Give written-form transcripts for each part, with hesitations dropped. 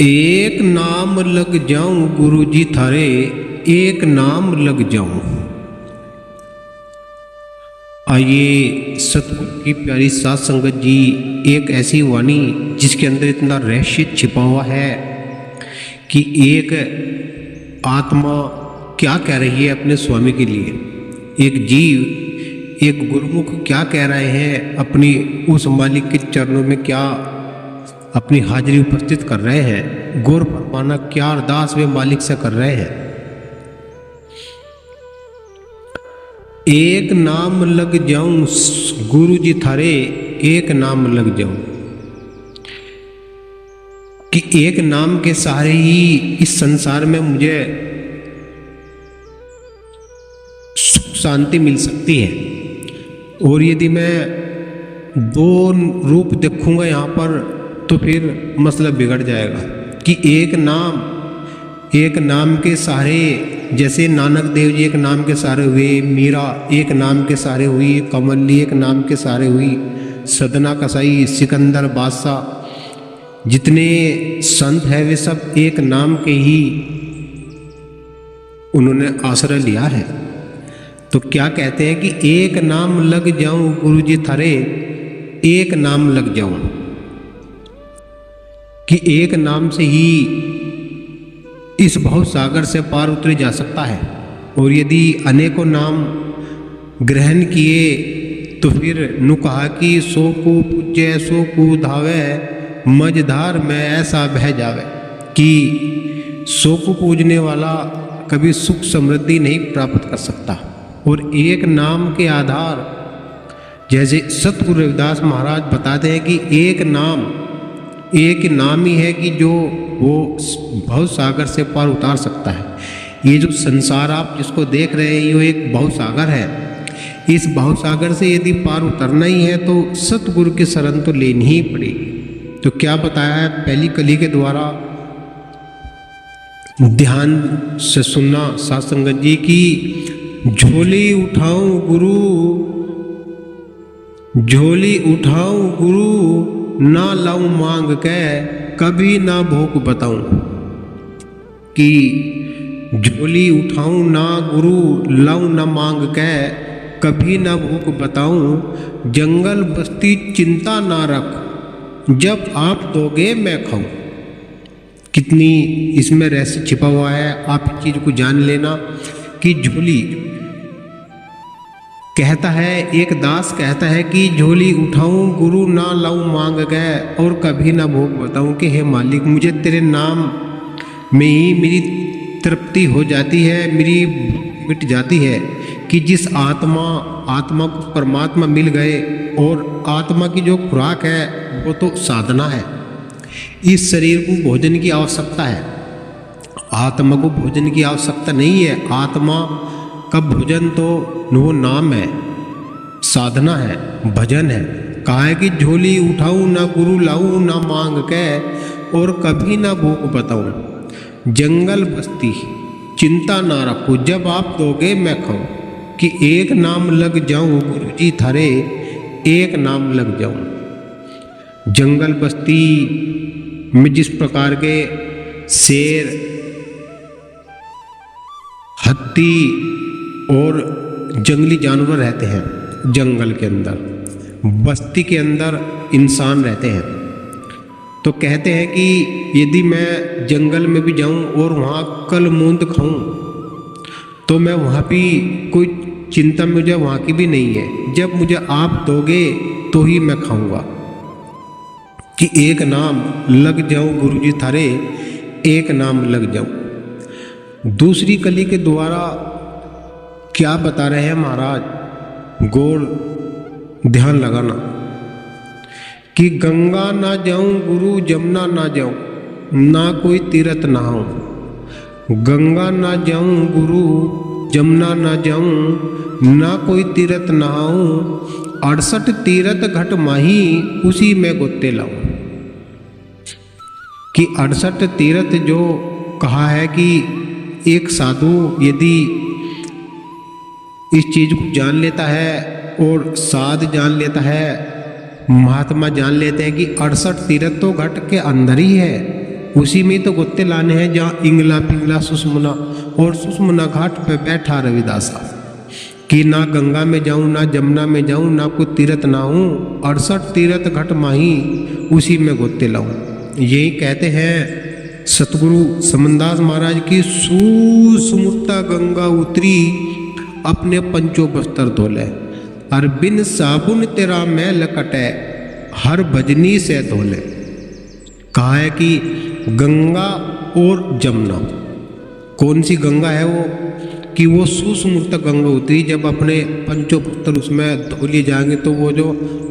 एक नाम लग जाऊं गुरु जी थारे, एक नाम लग जाऊं। आइए सतगुरु की प्यारी साध संगत जी, एक ऐसी वाणी जिसके अंदर इतना रहस्य छिपा हुआ है कि एक आत्मा क्या कह रही है अपने स्वामी के लिए, एक जीव, एक गुरुमुख क्या कह रहे हैं अपनी उस मालिक के चरणों में, क्या अपनी हाजिरी उपस्थित कर रहे हैं, गौर फरमाना क्या अरदास वे मालिक से कर रहे हैं। एक नाम लग जाऊं गुरु जी थारे, एक नाम लग जाऊं। कि एक नाम के सहारे ही इस संसार में मुझे सुख शांति मिल सकती है। और यदि मैं दो रूप देखूंगा यहाँ पर तो फिर मसला बिगड़ जाएगा। कि एक नाम के सहारे, जैसे नानक देव जी एक नाम के सहारे हुए, मीरा एक नाम के सहारे हुई, कमली एक नाम के सहारे हुई, सदना कसाई, सिकंदर बादशाह, जितने संत हैं वे सब एक नाम के ही उन्होंने आश्रय लिया है। तो क्या कहते हैं कि एक नाम लग जाऊं गुरु जी थारे, एक नाम लग जाऊं। कि एक नाम से ही इस भव सागर से पार उतरे जा सकता है। और यदि अनेकों नाम ग्रहण किए तो फिर नु कहा कि सो को पूज्य सो को धावे, मझधार में ऐसा बह जावे। कि सो को पूजने वाला कभी सुख समृद्धि नहीं प्राप्त कर सकता। और एक नाम के आधार, जैसे सतगुरु रविदास महाराज बताते हैं कि एक नाम ही है कि जो वो भव सागर से पार उतार सकता है। ये जो संसार आप जिसको देख रहे हैं ये एक भव सागर है। इस भव सागर से यदि पार उतरना ही है तो सतगुरु की शरण तो लेनी ही पड़ेगी। तो क्या बताया है पहली कली के द्वारा ध्यान से सुनना साध संगत जी की, झोली उठाऊं गुरु, झोली उठाऊं गुरु, ना लाऊं मांग के कभी ना भूख बताऊं। कि झोली उठाऊं ना गुरु, लाऊं ना मांग के कभी ना भूख बताऊं। जंगल बस्ती चिंता ना रख, जब आप दोगे मैं खाऊं। कितनी इसमें रहस्य छिपा हुआ है, आप इस चीज को जान लेना। कि झोली कहता है, एक दास कहता है कि झोली उठाऊं गुरु, ना लाऊं मांग गए और कभी ना भूख बताऊं। कि हे मालिक, मुझे तेरे नाम में ही मेरी तृप्ति हो जाती है, मेरी मिट जाती है। कि जिस आत्मा को परमात्मा मिल गए, और आत्मा की जो खुराक है वो तो साधना है। इस शरीर को भोजन की आवश्यकता है, आत्मा को भोजन की आवश्यकता नहीं है। आत्मा का भोजन तो वो नाम है, साधना है, भजन है। कहा है कि झोली उठाऊं ना गुरु, लाऊं ना मांग के और कभी ना भूख बताऊं। जंगल बस्ती चिंता ना रखूं, जब आप दोगे मैं खाऊं। कि एक नाम लग जाऊं गुरु जी थारे, एक नाम लग जाऊं। जंगल बस्ती में जिस प्रकार के शेर, हाथी और जंगली जानवर रहते हैं जंगल के अंदर, बस्ती के अंदर इंसान रहते हैं। तो कहते हैं कि यदि मैं जंगल में भी जाऊं और वहाँ कल मूंद खाऊं तो मैं वहाँ भी कोई चिंता मुझे वहाँ की भी नहीं है। जब मुझे आप दोगे तो ही मैं खाऊंगा। कि एक नाम लग जाऊं गुरु जी थारे, एक नाम लग जाऊं। दूसरी कली के द्वारा क्या बता रहे हैं महाराज, गौर ध्यान लगाना। कि गंगा ना जाऊं गुरु, जमुना ना जाऊं, ना कोई तीर्थ नहाऊं। गंगा ना जाऊं गुरु, जमुना ना जाऊं, ना कोई तीर्थ नहाऊं। 68 तीर्थ घट माही, उसी में गोते लाऊं। कि 68 तीर्थ जो कहा है कि एक साधु यदि इस चीज को जान लेता है और साध जान लेता है, महात्मा जान लेते हैं कि 68 तीर्थ तो घट के अंदर ही है। उसी में तो गोते लाने हैं जहाँ इंगला पिंगला सुषमना और सुषमना घाट पे बैठा रविदासा कि ना गंगा में जाऊं ना जमुना में जाऊं ना कोई तीर्थ ना हूँ 68 तीर्थ घट माही उसी में गोते लाऊं। यही कहते हैं सतगुरु समनदास महाराज की सुसुमुरता गंगा उतरी अपने पंचो बस्तर धोले और बिन साबुन तेरा मैल कटे हर भजनी से धोले। कहा है कि गंगा और जमुना, कौन सी गंगा है वो कि वो सुसुमुरता गंगा उतरी जब अपने पंचो पुत्र उसमें धो लिए जाएंगे तो वो जो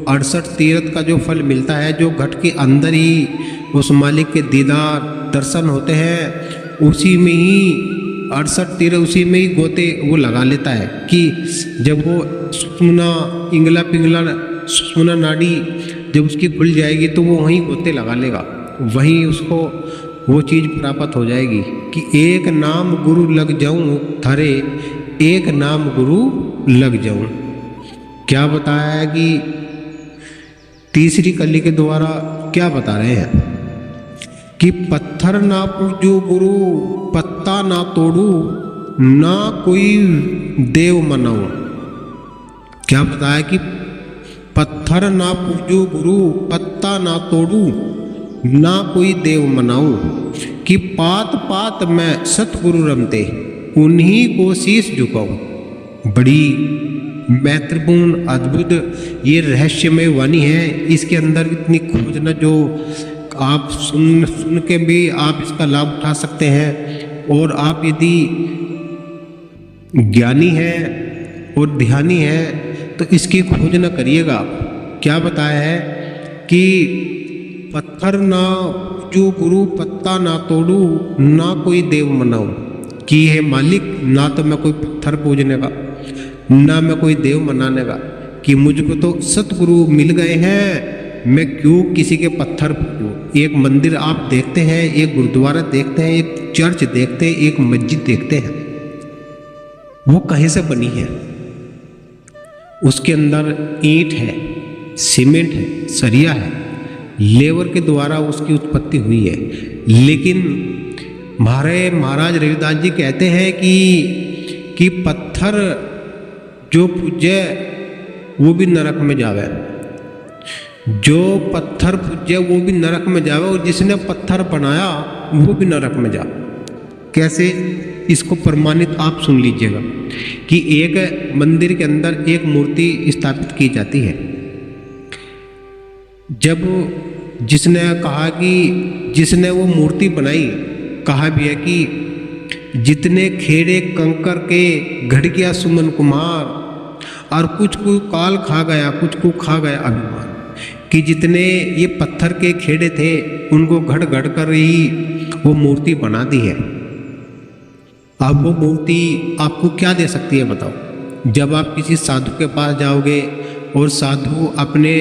68 तीर्थ का जो फल मिलता है जो घट के अंदर ही उस मालिक के दीदार दर्शन होते हैं उसी में ही 68 तीर्थ उसी में ही गोते वो लगा लेता है कि जब वो सुषुम्ना इंगला पिंगला सुषुम्ना नाड़ी जब उसकी खुल जाएगी तो वो वहीं गोते लगा लेगा, वहीं उसको वो चीज़ प्राप्त हो जाएगी कि एक नाम गुरु लग जाऊं थारे एक नाम गुरु लग जाऊं। क्या बताया है कि तीसरी कली के द्वारा क्या बता रहे हैं कि पत्थर ना पूजो गुरु पत्ता ना तोड़ू ना कोई देव मनाऊं। क्या बताया कि पत्थर ना पूजो गुरु पत्ता ना तोड़ू ना कोई देव मनाऊं कि पात पात में सतगुरु रमते उन्हीं को शीश झुकाऊं। बड़ी महत्वपूर्ण अद्भुत ये रहस्यमय वाणी है, इसके अंदर इतनी खोज न जो आप सुन के भी आप इसका लाभ उठा सकते हैं। और आप यदि ज्ञानी हैं और ध्यानी हैं तो इसकी खोज न करिएगा। क्या बताया है कि पत्थर ना जो गुरु पत्ता ना तोड़ू ना कोई देव मनाऊं कि हे मालिक ना तो मैं कोई पत्थर पूजने का ना मैं कोई देव मनाने का कि मुझको तो सतगुरु मिल गए हैं, मैं क्यों किसी के पत्थर पूजूं। एक मंदिर आप देखते हैं, एक गुरुद्वारा देखते हैं, एक चर्च देखते हैं, एक मस्जिद देखते हैं, वो कहीं से बनी है? उसके अंदर ईंट है, सीमेंट है, सरिया है, लेबर के द्वारा उसकी उत्पत्ति हुई है। लेकिन हमारे महाराज रविदास जी कहते हैं कि पत्थर जो पूजे वो भी नरक में जावे, जो पत्थर पूजे वो भी नरक में जावे और जिसने पत्थर बनाया वो भी नरक में जा। कैसे? इसको प्रमाणित आप सुन लीजिएगा कि एक मंदिर के अंदर एक मूर्ति स्थापित की जाती है। जब जिसने कहा कि जिसने वो मूर्ति बनाई, कहा भी है कि जितने खेड़े कंकर के घड़ गया सुमन कुमार और कुछ को काल खा गया कुछ को खा गया अभिमान, कि जितने ये पत्थर के खेड़े थे उनको घड़ घड़ कर ही वो मूर्ति बना दी है। अब वो मूर्ति आपको क्या दे सकती है बताओ? जब आप किसी साधु के पास जाओगे और साधु अपने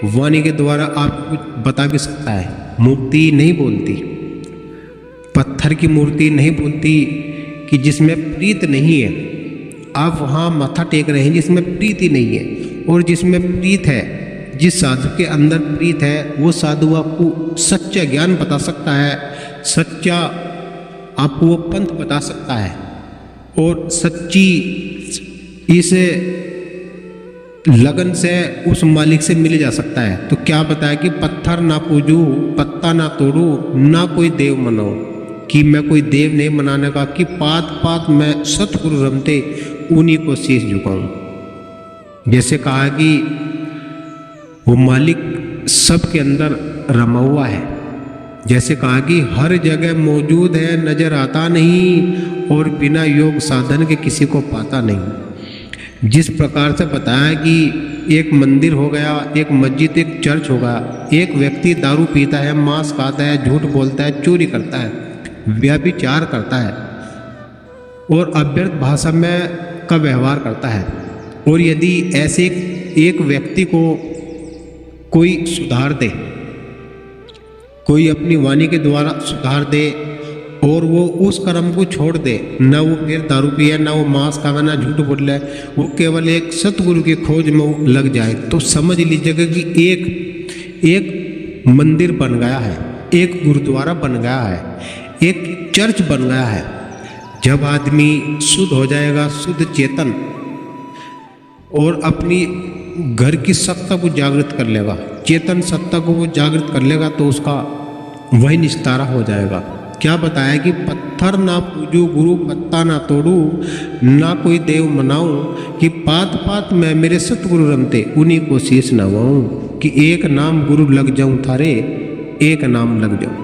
वाणी के द्वारा आपको कुछ बता भी सकता है, मूर्ति नहीं बोलती, पत्थर की मूर्ति नहीं बोलती कि जिसमें प्रीत नहीं है। आप वहाँ माथा टेक रहे हैं जिसमें प्रीत ही नहीं है, और जिसमें प्रीत है, जिस साधु के अंदर प्रीत है वो साधु आपको सच्चा ज्ञान बता सकता है, सच्चा आपको वो पंथ बता सकता है और सच्ची इस लगन से उस मालिक से मिल जा सकता है। तो क्या बताया कि पत्थर ना पूजू पत्ता ना तोड़ू ना कोई देव मनाओ, कि मैं कोई देव नहीं मनाने का, कि पात पात में सतगुरु रमते उन्हीं को शीश झुकाऊं। जैसे कहा कि वो मालिक सबके अंदर रमा हुआ है, जैसे कहा कि हर जगह मौजूद है नजर आता नहीं और बिना योग साधन के किसी को पाता नहीं। जिस प्रकार से बताया कि एक मंदिर हो गया, एक मस्जिद, एक चर्च होगा, एक व्यक्ति दारू पीता है, मांस खाता है, झूठ बोलता है, चोरी करता है, व्यभिचार करता है और अव्यर्थ भाषा में का व्यवहार करता है, और यदि ऐसे एक व्यक्ति को कोई सुधार दे, कोई अपनी वाणी के द्वारा सुधार दे और वो उस कर्म को छोड़ दे, ना वो फिर दारू पिए, ना वो मांस खावे, ना झूठ बोले, वो केवल एक सतगुरु की खोज में लग जाए, तो समझ लीजिएगा कि एक मंदिर बन गया है, एक गुरुद्वारा बन गया है, एक चर्च बन गया है। जब आदमी शुद्ध हो जाएगा, शुद्ध चेतन, और अपनी घर की सत्ता को जागृत कर लेगा, चेतन सत्ता को वो जागृत कर लेगा, तो उसका वही निस्तारा हो जाएगा। क्या बताया कि पत्थर ना पूजू गुरु पत्ता ना तोड़ू, ना कोई देव मनाऊं, कि पात पात में मेरे सतगुरु रमते, उन्हीं को शीश नवाऊं, कि एक नाम गुरु लग जाऊं थारे, एक नाम लग जाऊं।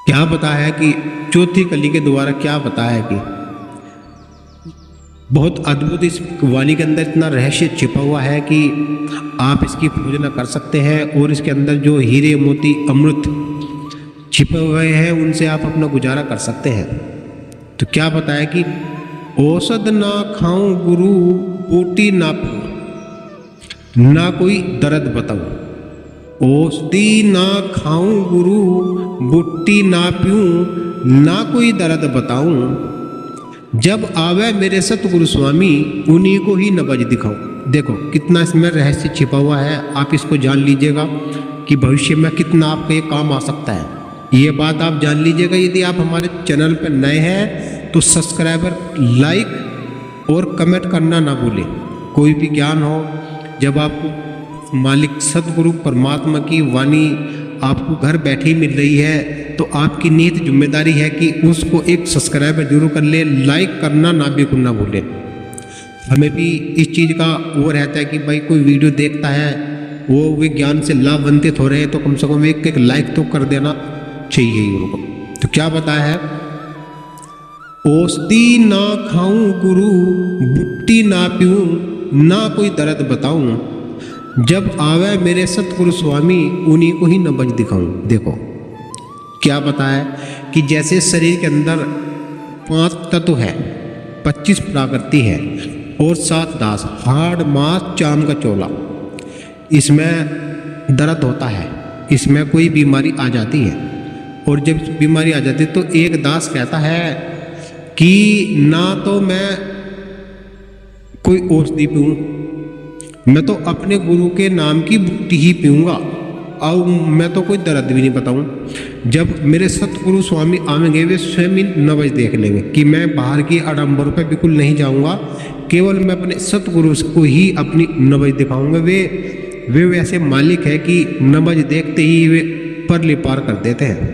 क्या बताया कि चौथी कली के द्वारा क्या बताया कि बहुत अद्भुत इस वाणी के अंदर इतना रहस्य छिपा हुआ है कि आप इसकी खोज न कर सकते हैं, और इसके अंदर जो हीरे मोती अमृत छिपे हुए हैं उनसे आप अपना गुजारा कर सकते हैं। तो क्या बताया कि औषध ना खाऊं गुरु बूटी ना पीऊं, ना कोई दर्द बताऊं, औषधि ना खाऊं गुरु बूटी ना पीऊं, ना कोई दर्द बताऊं, जब आवे मेरे सतगुरु स्वामी, उन्हीं को ही नबज दिखाऊं। देखो कितना इसमें रहस्य छिपा हुआ है, आप इसको जान लीजिएगा कि भविष्य में कितना आपको ये काम आ सकता है। ये बात आप जान लीजिएगा। यदि आप हमारे चैनल पर नए हैं तो सब्सक्राइबर, लाइक और कमेंट करना ना भूलें। कोई भी ज्ञान हो, जब आपको मालिक सतगुरु परमात्मा की वाणी आपको घर बैठे ही मिल रही है, तो आपकी नियत जिम्मेदारी है कि उसको एक सब्सक्राइबर जरूर कर ले, लाइक करना ना बिल्कुल ना भूलें। हमें भी इस चीज़ का वो रहता है कि भाई कोई वीडियो देखता है, वो विज्ञान से लाभान्वित हो रहे हैं, तो कम से कम एक लाइक तो कर देना चाहिए ही उनको। तो क्या बताया है, औषधि ना खाऊं गुरु बुट्टी ना पीऊं, ना कोई दर्द बताऊं, जब आवे मेरे सतगुरु स्वामी, उन्हीं को ही नबज दिखाऊं। देखो क्या बताया कि जैसे शरीर के अंदर 5 तत्व है, 25 प्राकृति है और 7 दास, हाड़ मांस चाम का चोला, इसमें दर्द होता है, इसमें कोई बीमारी आ जाती है, और जब बीमारी आ जाती है तो एक दास कहता है कि ना तो मैं कोई औषधि पीऊँ, मैं तो अपने गुरु के नाम की बूटी ही पीऊँगा, और मैं तो कोई दर्द भी नहीं बताऊँ। जब मेरे सतगुरु स्वामी आएंगे, वे स्वयं ही नबज देख लेंगे कि मैं बाहर की आडंबरों पे बिल्कुल नहीं जाऊँगा, केवल मैं अपने सतगुरु को ही अपनी नबज दिखाऊँगा। वे वैसे मालिक है कि नबज देखते ही वे परली पार कर देते हैं।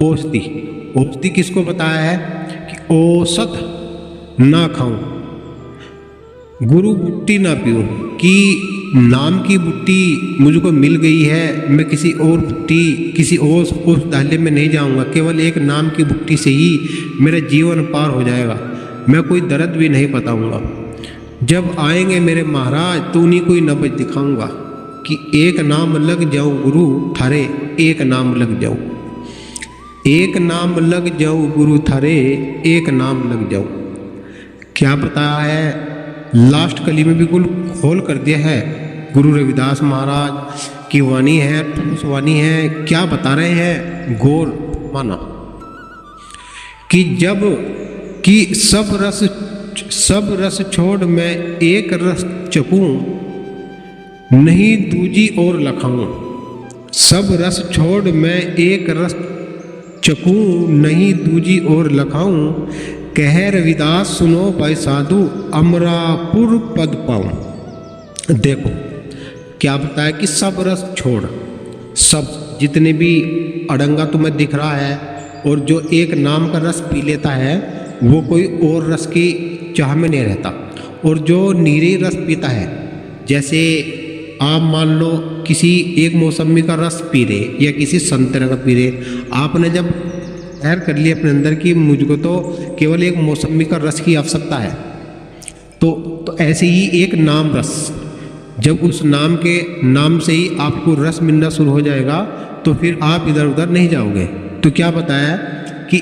औषधि किसको बताया है कि औषध ना खाऊं, गुरु बुट्टी ना पीऊं, कि नाम की बुट्टी मुझको मिल गई है, मैं किसी और बुट्टी, किसी और औषधालय में नहीं जाऊंगा, केवल एक नाम की बुट्टी से ही मेरा जीवन पार हो जाएगा, मैं कोई दर्द भी नहीं बताऊंगा। जब आएंगे मेरे महाराज, तो उन्हीं को ही नबज दिखाऊंगा कि एक नाम लग जाऊं गुरु थारे, एक नाम लग जाऊं, एक नाम लग जाऊं गुरु थारे, एक नाम लग जाऊं। क्या बताया है, लास्ट कली में बिल्कुल खोल कर दिया है। गुरु रविदास महाराज की वाणी है, ठोस वाणी है। क्या बता रहे हैं, गौर माना कि जब कि सब रस छोड़ मैं एक रस चकूं, नहीं दूजी और लखाऊं, सब रस छोड़ मैं एक रस चकूं, नहीं दूजी और लखाऊं, कह रविदास सुनो भाई साधु, अमरापुर पद पाऊं। देखो क्या बताया कि सब रस छोड़, सब जितने भी अड़ंगा तुम्हें दिख रहा है, और जो एक नाम का रस पी लेता है वो कोई और रस की चाह में नहीं रहता, और जो नीरे रस पीता है, जैसे आप मान लो किसी एक मौसमी का रस पी रहे या किसी संतरे का पी रहे, आपने जब तैयार कर लिया अपने अंदर कि मुझको तो केवल एक मौसमी का रस की आवश्यकता है, तो ऐसे ही एक नाम रस, जब उस नाम के नाम से ही आपको रस मिलना शुरू हो जाएगा, तो फिर आप इधर उधर नहीं जाओगे। तो क्या बताया कि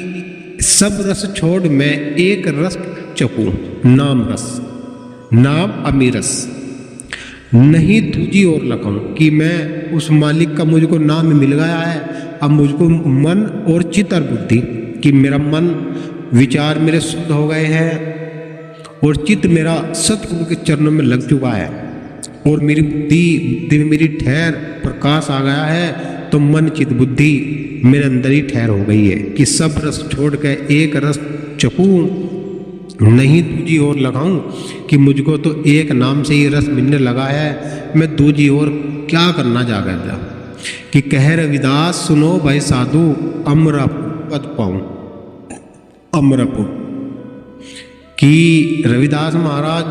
सब रस छोड़ मैं एक रस चकूं, नाम रस, नाम अमीरस, नहीं तुझी और लखाऊं, कि मैं उस मालिक का मुझको नाम मिल गया है, अब मुझको मन और चित्त और बुद्धि, कि मेरा मन विचार मेरे शुद्ध हो गए हैं और चित्त मेरा सतगुरु के चरणों में लग चुका है, और मेरी बुद्धि में मेरी ठहर प्रकाश आ गया है, तो मन चित बुद्धि मेरे अंदर ही ठहर हो गई है कि सब रस छोड़ कर एक रस चखूं, नहीं दूजी ओर लगाऊं, कि मुझको तो एक नाम से ही रस मिलने लगा है, मैं दूजी ओर क्या करना जागा जा। कि कह रविदास सुनो भाई साधु, अमरपुर पद पाऊं, अमरपुर। कि रविदास महाराज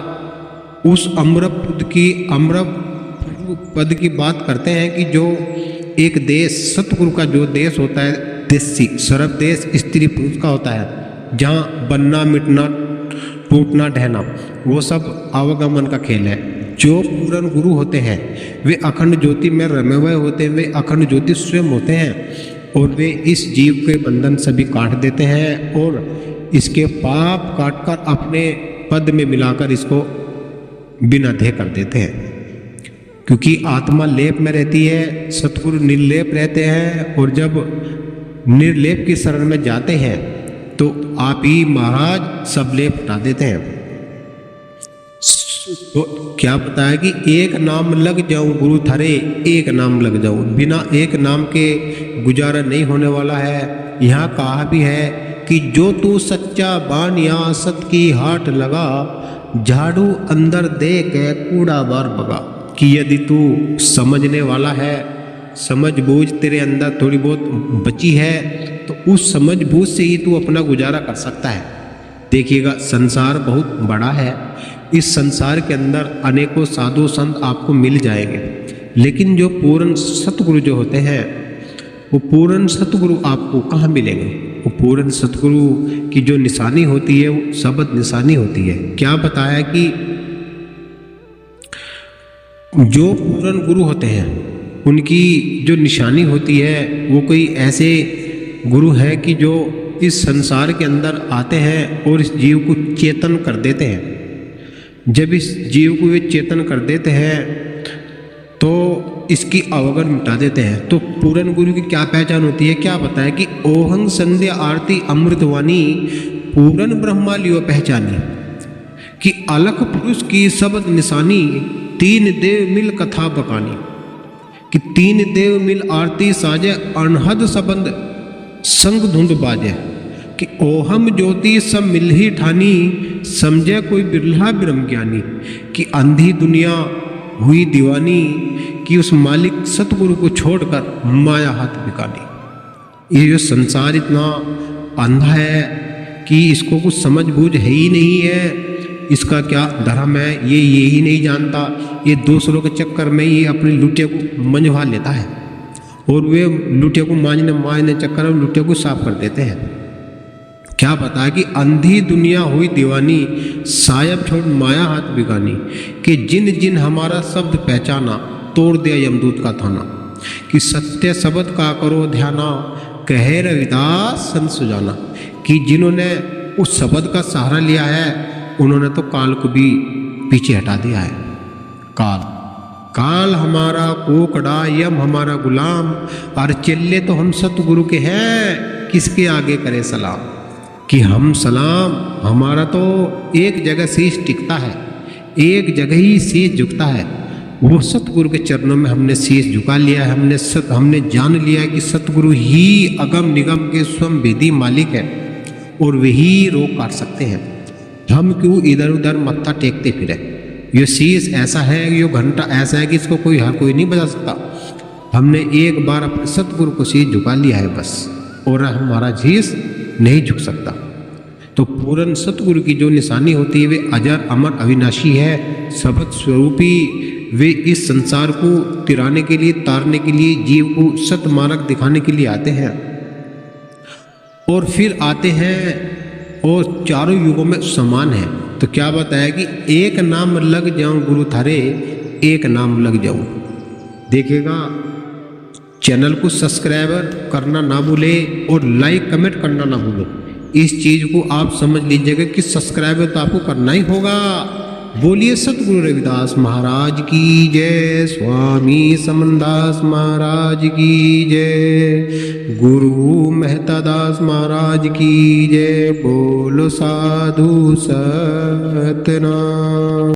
उस अमरपुर पद की बात करते हैं कि जो एक देश, सतगुरु का जो देश होता है, देशी सर्व देश स्त्री पुरुष का होता है, जहाँ बनना मिटना टूटना ढहना वो सब आवागमन का खेल है। जो पूर्ण गुरु होते हैं वे अखंड ज्योति में रमे हुए होते हैं, वे अखंड ज्योति स्वयं होते हैं, और वे इस जीव के बंधन सभी काट देते हैं और इसके पाप काटकर अपने पद में मिलाकर इसको बिना देह कर देते हैं। क्योंकि आत्मा लेप में रहती है, सतगुरु निर्लेप रहते हैं, और जब निर्लेप की शरण में जाते हैं तो आप ही महाराज सब लेप हटा देते हैं। तो क्या बताया कि एक नाम लग जाऊं गुरु थारे, एक नाम लग जाऊं, बिना एक नाम के गुजारा नहीं होने वाला है। यहाँ कहा भी है कि जो तू सच्चा बानिया सत की हाट लगा, झाड़ू अंदर दे के कूड़ा बार बगा। कि यदि तू समझने वाला है, समझ बूझ तेरे अंदर थोड़ी बहुत बची है, तो उस समझ बूझ से ही तू अपना गुजारा कर सकता है। देखिएगा संसार बहुत बड़ा है, इस संसार के अंदर अनेकों साधु संत आपको मिल जाएंगे, लेकिन जो पूर्ण सतगुरु जो होते हैं, वो पूर्ण सतगुरु आपको कहाँ मिलेंगे? वो पूर्ण सतगुरु की जो निशानी होती है वो शब्द निशानी होती है। क्या बताया कि जो पूर्ण गुरु होते हैं उनकी जो निशानी होती है वो कोई ऐसे गुरु है कि जो इस संसार के अंदर आते हैं और इस जीव को चेतन कर देते हैं। जब इस जीव को वे चेतन कर देते हैं तो इसकी अवगण मिटा देते हैं। तो पूर्ण गुरु की क्या पहचान होती है? क्या बताया कि ओहंग संध्या आरती अमृतवाणी पूर्ण ब्रह्मा लियो पहचानी, कि अलख पुरुष की शब्द निशानी तीन देव मिल कथा बकानी। कि तीन देव मिल आरती साजे अनहद संबंध संग धुंध बाजे। कि ओहम ज्योति सब मिल ही ठानी, समझे कोई बिरला ब्रह्म ज्ञानी। कि अंधी दुनिया हुई दीवानी, कि उस मालिक सतगुरु को छोड़कर माया हाथ बिकानी। ये जो संसार इतना अंधा है कि इसको कुछ समझ बूझ है ही नहीं है, इसका क्या धर्म है ये ही नहीं जानता। ये दूसरों के चक्कर में ये अपने लुटिया को मंझवा लेता है, और वे लुटिया को मांझने चक्कर में लुटिया को साफ कर देते हैं। क्या बताया कि अंधी दुनिया हुई दीवानी, सायब छोड़ माया हाथ बिगानी। कि जिन जिन हमारा शब्द पहचाना, तोड़ दिया यमदूत का थाना। कि सत्य शब्द का करो ध्याना, कहे रविदास संत सुजाना। कि जिन्होंने उस शब्द का सहारा लिया है उन्होंने तो काल को भी पीछे हटा दिया है। काल हमारा कोकड़ा, यम हमारा गुलाम, और चेले तो हम सतगुरु के हैं, किसके आगे करे सलाम। कि हम सलाम, हमारा तो एक जगह शीश टिकता है, एक जगह ही शीश झुकता है, वो सतगुरु के चरणों में हमने शीश झुका लिया है। हमने जान लिया है कि सतगुरु ही अगम निगम के स्वयं वेदी मालिक है, और वही रोक काट सकते हैं। हम क्यों इधर उधर मत्था टेकते फिरे? ये शीश ऐसा है, ये घंटा ऐसा है कि इसको हर कोई नहीं बजा सकता। हमने एक बार अपने सतगुरु को शीश झुका लिया है बस, और हमारा शीश नहीं झुक सकता। तो पूर्ण सतगुरु की जो निशानी होती है वे अजर अमर अविनाशी है, शब्द स्वरूपी। वे इस संसार को तिराने के लिए, तारने के लिए, जीव को सतमार्ग दिखाने के लिए आते हैं, और फिर आते हैं और चारों युगों में समान है। तो क्या बताया कि एक नाम लग जाऊं गुरु थारे, एक नाम लग जाऊं। देखिएगा चैनल को सब्सक्राइबर करना ना भूले और लाइक कमेंट करना ना भूलो। इस चीज को आप समझ लीजिएगा कि सब्सक्राइबर तो आपको करना ही होगा। बोलिए सतगुरु रविदास महाराज की जय, स्वामी समनदास महाराज की जय, गुरु मेहता दास महाराज की जय। बोलो साधु सतनाम।